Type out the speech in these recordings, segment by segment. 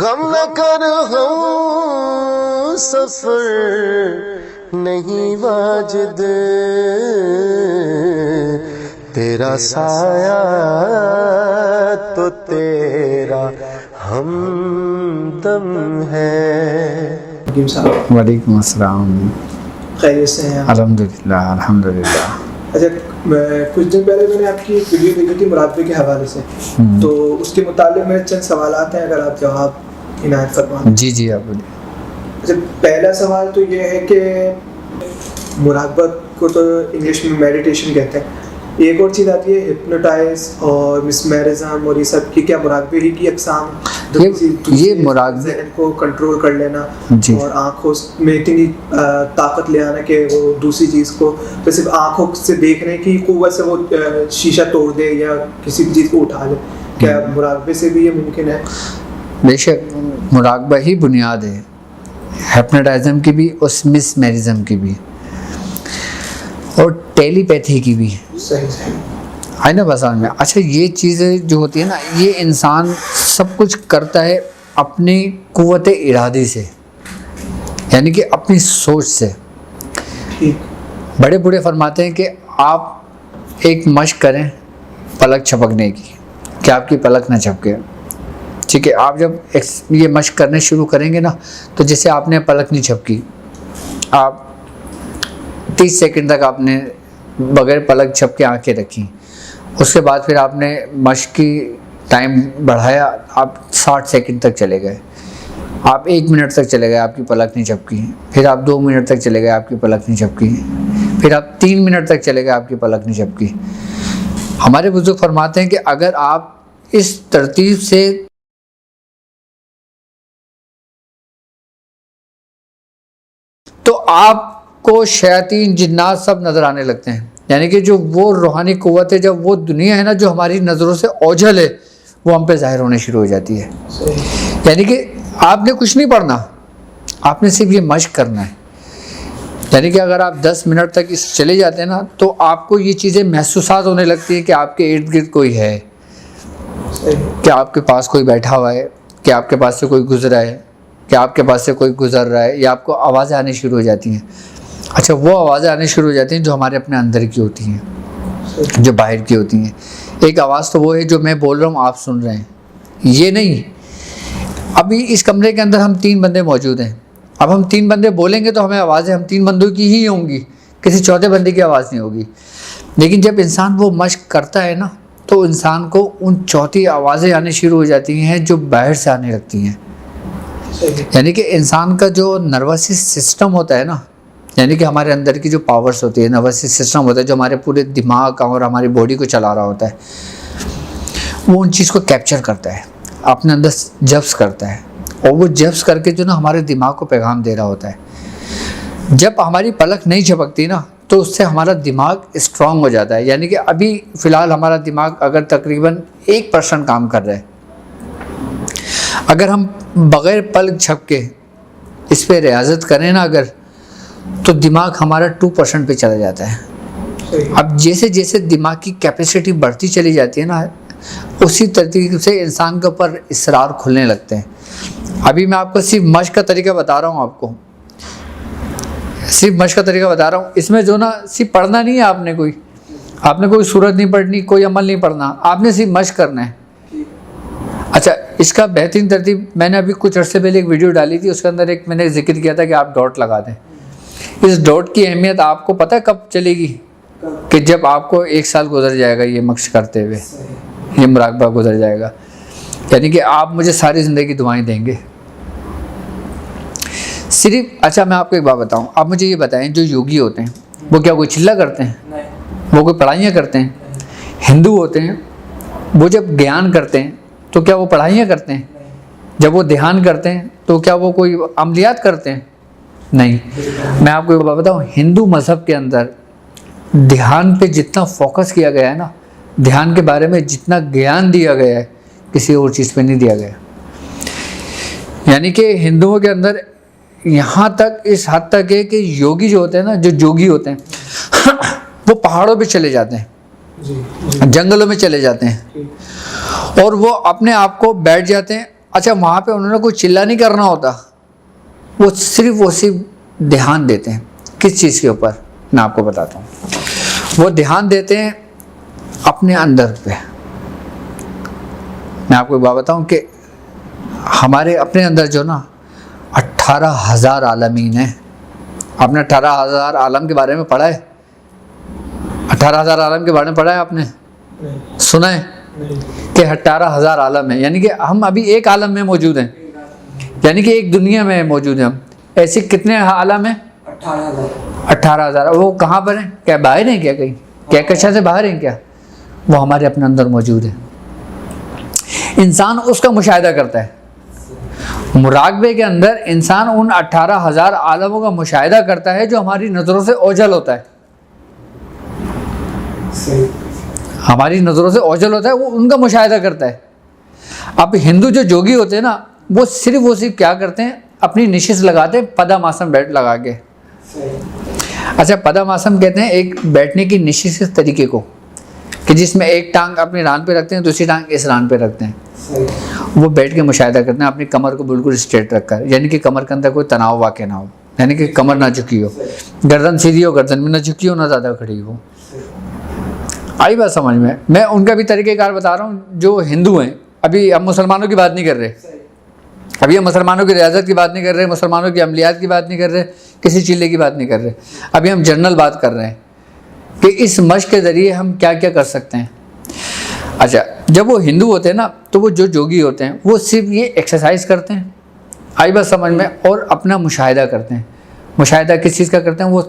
गम न कर हम सफर नहीं वाजिद, तेरा साया तो तेरा हमदम है। वालेकुम अस्सलाम। खैरियत से हैं आप? अल्हम्दुलिल्लाह अल्हम्दुलिल्लाह। अच्छा, कुछ दिन पहले मैंने आपकी एक वीडियो देखी थी मुराकबे के हवाले से, तो उसके मुताबिक मेरे चंद सवालात हैं, अगर आप जवाब इनायत फरमाएं। जी जी आप बोलिए। अच्छा, पहला सवाल तो ये है कि मुराकबा को तो इंग्लिश में मेडिटेशन कहते हैं, एक और चीज़ आती है हिप्नोटाइज और मिसमैरिज्म, और ये सब की क्या मुराकबे ही की अकसाम? ये मुराकबे को कंट्रोल कर लेना और आँखों में इतनी ताकत ले आना कि वो दूसरी चीज़ को तो सिर्फ आँखों से देखने की कुव्वत से वो शीशा तोड़ दे या किसी भी चीज़ को उठा ले, क्या मुराकबे से भी ये मुमकिन है? बेशक मुराकबा ही बुनियाद है, हिप्नोटिज्म की भी और मिसमैरिज्म की भी और टेलीपैथी की भी। सही सही है ना बस में। अच्छा, ये चीज़ें जो होती है ना, ये इंसान सब कुछ करता है अपनी कुव्वत इरादे से, यानी कि अपनी सोच से। बड़े बूढ़े फरमाते हैं कि आप एक मशक करें पलक झपकने की, कि आपकी पलक ना झपके। ठीक है, आप जब ये मशक करने शुरू करेंगे ना, तो जैसे आपने पलक नहीं झपकी, आप 30 सेकंड तक आपने बगैर पलक झपके आंखें रखी, उसके बाद फिर आपने मशक की टाइम बढ़ाया, आप 60 सेकंड तक चले गए, आप 1 मिनट तक चले गए, आपकी पलक नहीं झपकी, फिर आप 2 मिनट तक चले गए, आपकी पलक नहीं झपकी, फिर आप 3 मिनट तक चले गए, आपकी पलक नहीं झपकी। हमारे बुजुर्ग फरमाते हैं कि अगर आप इस तरतीब से तो आपको शैतान जिन्नात सब नजर आने लगते हैं, यानी कि जो वो रूहानी कुव्वत है, जब वो दुनिया है ना जो हमारी नज़रों से ओझल है, वो हम पे ज़ाहिर होने शुरू हो जाती है। यानी कि आपने कुछ नहीं पढ़ना, आपने सिर्फ ये मशक करना है। यानी कि अगर आप 10 मिनट तक इस चले जाते हैं ना, तो आपको ये चीज़ें महसूसात होने लगती हैं कि आपके इर्द गिर्द कोई है, कि आपके पास कोई बैठा हुआ है, कि आपके पास से कोई गुजरा है, कि आपके पास से कोई गुजर रहा है, या आपको आवाज़ें आनी शुरू हो जाती हैं। अच्छा, वो आवाज़ें आनी शुरू हो जाती हैं जो हमारे अपने अंदर की होती हैं, जो बाहर की होती हैं। एक आवाज़ तो वो है जो मैं बोल रहा हूँ, आप सुन रहे हैं, ये नहीं। अभी इस कमरे के अंदर हम 3 बंदे मौजूद हैं, अब हम 3 बंदे बोलेंगे तो हमें आवाज़ें हम 3 बंदों की ही होंगी, किसी चौथे बंदे की आवाज़ नहीं होगी। लेकिन जब इंसान वो मशक करता है ना, तो इंसान को उन चौथी आवाज़ें आनी शुरू हो जाती हैं जो बाहर से आने लगती हैं। यानी कि इंसान का जो नर्वस सिस्टम होता है ना, यानी कि हमारे अंदर की जो पावर्स होती है, नर्वस सिस्टम होता है जो हमारे पूरे दिमाग और हमारी बॉडी को चला रहा होता है, वो उन चीज़ को कैप्चर करता है, अपने अंदर जब्स करता है, और वो जब्स करके जो ना हमारे दिमाग को पैगाम दे रहा होता है। जब हमारी पलक नहीं झपकती ना, तो उससे हमारा दिमाग स्ट्रांग हो जाता है। यानी कि अभी फ़िलहाल हमारा दिमाग अगर तकरीबन 1% काम कर रहा है, अगर हम बग़ैर पलक झपके इस पर रियाजत करें ना अगर, तो दिमाग हमारा 2% पे चला जाता है। अब जैसे जैसे दिमाग की कैपेसिटी बढ़ती चली जाती है ना, उसी तरतीब से इंसान के ऊपर इसरार खुलने लगते हैं। अभी मैं आपको सिर्फ मशक का तरीका बता रहा हूँ, आपको सिर्फ मशक का तरीका बता रहा हूँ। इसमें जो ना सिर्फ पढ़ना नहीं है, आपने कोई सूरत नहीं पढ़नी, कोई अमल नहीं पढ़ना, आपने सिर्फ मशक करना है। अच्छा, इसका बेहतरीन तरतीब मैंने अभी कुछ अर्से पहले एक वीडियो डाली थी, उसके अंदर एक मैंने जिक्र किया था कि आप डॉट लगा दें। इस डॉट की अहमियत आपको पता है कब चलेगी? कि जब आपको 1 साल गुजर जाएगा ये मशक करते हुए, ये मुराकबा गुजर जाएगा, यानी कि आप मुझे सारी ज़िंदगी दुआएं देंगे सिर्फ। अच्छा, मैं आपको एक बात बताऊं, आप मुझे ये बताएं, जो योगी होते हैं वो क्या कोई चिल्ला करते हैं? वो कोई पढ़ाइयाँ करते हैं? हिंदू होते हैं वो जब ज्ञान करते हैं तो क्या वो पढ़ाइयाँ करते हैं? जब वो ध्यान करते हैं तो क्या वो कोई अमलियात करते हैं? नहीं। मैं आपको एक बात बताऊं, हिंदू मज़हब के अंदर ध्यान पे जितना फोकस किया गया है ना, ध्यान के बारे में जितना ज्ञान दिया गया है, किसी और चीज़ पे नहीं दिया गया। यानी कि हिंदुओं के अंदर यहाँ तक इस हद तक है कि योगी जो होते हैं ना, जो जोगी होते हैं वो पहाड़ों पे चले जाते हैं, जंगलों में चले जाते हैं, और वो अपने आप को बैठ जाते हैं अच्छा, वहाँ पे उन्होंने कोई चिल्ला नहीं करना होता, वो सिर्फ ध्यान देते हैं। किस चीज़ के ऊपर, मैं आपको बताता हूँ। वो ध्यान देते हैं अपने अंदर पे। मैं आपको एक बात बताऊँ कि हमारे अपने अंदर जो ना 18,000 आलमीन है। आपने 18,000 आलम के बारे में पढ़ा है? 18,000 आलम के बारे में पढ़ा है आपने? नहीं। सुना है नहीं। कि 18,000 आलम है, यानी कि हम अभी एक आलम में मौजूद हैं, यानी कि एक दुनिया में मौजूद हैं हम। ऐसे कितने आलम हैं? 18,000। वो कहाँ पर हैं? क्या बाहर हैं क्या? कहीं कहकशा से बाहर हैं क्या? वो हमारे अपने अंदर मौजूद है। इंसान उसका मुशाहिदा करता है। मुराकबे के अंदर इंसान उन 18,000 आलमों का मुशाहिदा करता है जो हमारी नज़रों से ओझल होता है। सही। हमारी नज़रों से ओझल होता है, वो उनका मुशाहिदा करता है। अब हिंदू जो जोगी होते हैं ना, वो सिर्फ क्या करते हैं, अपनी निशिस लगाते हैं पदामासम बैठ लगा के। अच्छा, पदामासम कहते हैं एक बैठने की निशिस इस तरीके को कि जिसमें एक टांग अपनी रान पे रखते हैं, दूसरी टांग इस रान पे रखते हैं। वो बैठ के मुशाहिदा करते हैं अपनी कमर को बिल्कुल स्ट्रेट रखकर, यानी कि कमर के अंदर कोई तनाव वाक़ ना हो, यानी कि कमर ना झुकी हो, गर्दन सीधी हो, गर्दन में ना झुकी हो, ना ज़्यादा खड़ी हो। आई बात समझ में? मैं उनका भी तरीक़ेकार बता रहा हूँ जो हिंदू हैं। अभी हम मुसलमानों की बात नहीं कर रहे, अभी हम मुसलमानों की रियासत की बात नहीं कर रहे, मुसलमानों की अमलियात की बात नहीं कर रहे, किसी चिल्ले की बात नहीं कर रहे। अभी हम जनरल बात कर रहे हैं कि इस मश्क के ज़रिए हम क्या क्या कर सकते हैं। अच्छा, जब वो हिंदू होते हैं ना, तो वो जो जोगी होते हैं वो सिर्फ ये एक्सरसाइज करते हैं, आई बात समझ में, और अपना मुशाहिदा करते हैं। मुशाहिदा किस चीज़ का करते हैं? वो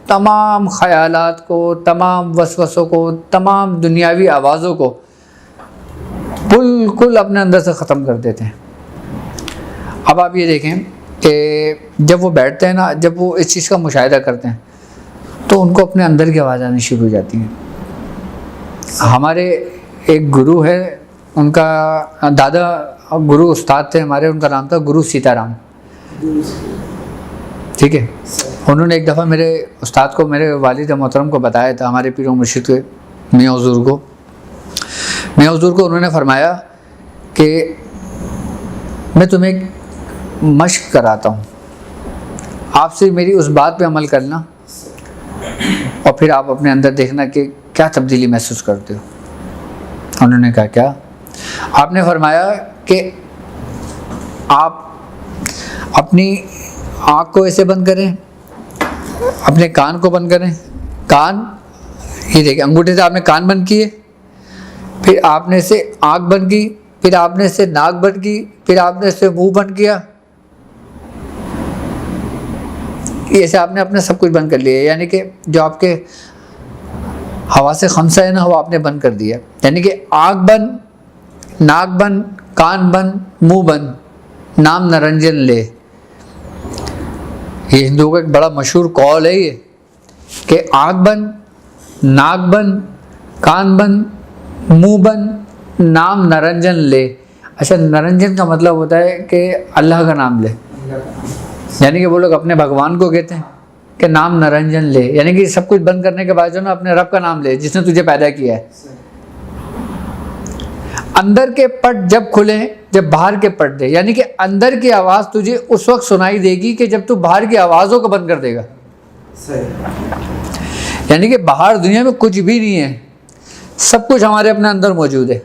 तमाम ख़यालात को, तमाम वसवसों को, तमाम दुनियावी आवाज़ों को बिल्कुल अपने अंदर से ख़त्म कर देते हैं। अब आप ये देखें कि जब वो बैठते हैं ना, जब वो इस चीज़ का मुशाहिदा करते हैं तो उनको अपने अंदर की आवाज़ आनी शुरू हो जाती है। हमारे एक गुरु है, उनका दादा गुरु उस्ताद थे हमारे, उनका नाम था गुरु सीताराम। ठीक है, उन्होंने एक दफ़ा मेरे उस्ताद को, मेरे वालिद मोहतरम को बताया था, हमारे पीर मुर्शिद के मियाँ हुज़ूर को उन्होंने फरमाया कि मैं तुम्हें एक मश्क कराता हूँ, आपसे मेरी उस बात पे अमल करना और फिर आप अपने अंदर देखना कि क्या तब्दीली महसूस करते हो। उन्होंने कहा क्या? आपने फरमाया कि आप अपनी आँख को ऐसे बंद करें, अपने कान को बंद करें, कान ये देखिए, अंगूठे से आपने कान बंद किए, फिर आपने से आँख बंद की, फिर आपने से नाक बंद की, फिर आपने से मुंह बंद किया, ऐसे आपने अपने सब कुछ बंद कर लिया। यानी कि जो आपके हवा से खमसा है ना, वो आपने बंद कर दिया। यानी कि आँख बंद, नाक बंद, कान बंद, मुंह बंद, नाम निरंजन ले। ये हिंदुओं का एक बड़ा मशहूर कौल है ये कि आँख बंद, नाक बंद, कान बंद, मुंह बंद, नाम निरंजन ले। अच्छा, निरंजन का मतलब होता है कि अल्लाह का नाम ले, यानी कि वो लोग अपने भगवान को कहते हैं कि नाम निरंजन ले, यानी कि सब कुछ बंद करने के बाद जो ना अपने रब का नाम ले जिसने तुझे पैदा किया है। अंदर के पट जब खुले, जब बाहर के पट दे, यानी कि अंदर की आवाज़ तुझे उस वक्त सुनाई देगी कि जब तू बाहर की आवाज़ों को बंद कर देगा। यानी कि बाहर दुनिया में कुछ भी नहीं है, सब कुछ हमारे अपने अंदर मौजूद है।